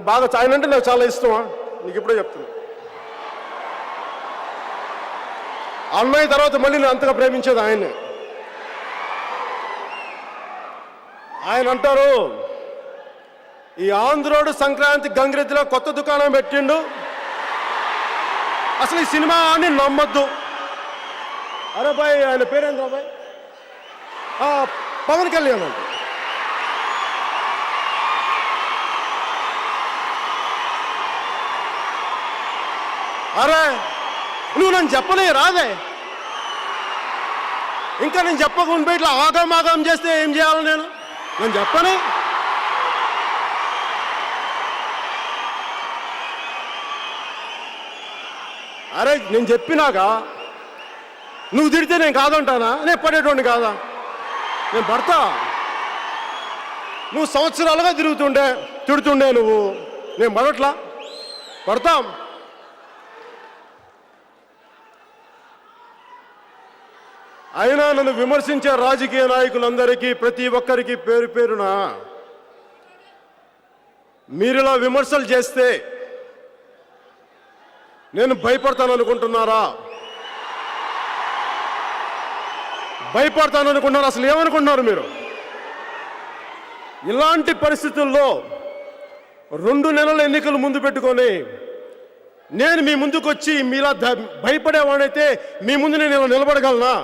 బాగా ఆయన అంటే నాకు చాలా ఇష్టమా, నీకు ఇప్పుడే చెప్తున్నా. అన్నయ్య తర్వాత మళ్ళీ నేను అంతగా ప్రేమించేది ఆయన్ని. ఆయన అంటారు, ఈ ఆంధ్రోడు సంక్రాంతి గంగిరెద్దులో కొత్త దుకాణం పెట్టిండు, అసలు ఈ సినిమా అని నమ్మొద్దు. అరే బాయ్, ఆయన పేరేంద్రా బాయ్? పవన్ కళ్యాణ్ అంట. అరే నువ్వు నన్ను చెప్పలే రాదే, ఇంకా నేను చెప్పకుండా ఇట్లా ఆగమాగం చేస్తే ఏం చేయాలి నేను చెప్పనే. అరే నేను చెప్పినాక నువ్వు తిడితే నేను కాదంటానా? నేను పడేటోడిని కాదా? నేను పడతా. నువ్వు సంవత్సరాలుగా తిడుతుండే నువ్వు, నేను పడట్లా, పడతాం. అయినా నన్ను విమర్శించే రాజకీయ నాయకులందరికీ, ప్రతి ఒక్కరికి పేరు పేరున మీరిలా విమర్శలు చేస్తే నేను భయపడతాననుకుంటున్నారా? భయపడతాననుకుంటున్నారు? అసలు ఏమనుకుంటున్నారు మీరు? ఇలాంటి పరిస్థితుల్లో 2 నెలల ఎన్నికలు ముందు పెట్టుకొని నేను మీ ముందుకు వచ్చి మీలా భయపడేవాడైతే మీ ముందు నేను ఇలా నిలబడగలనా?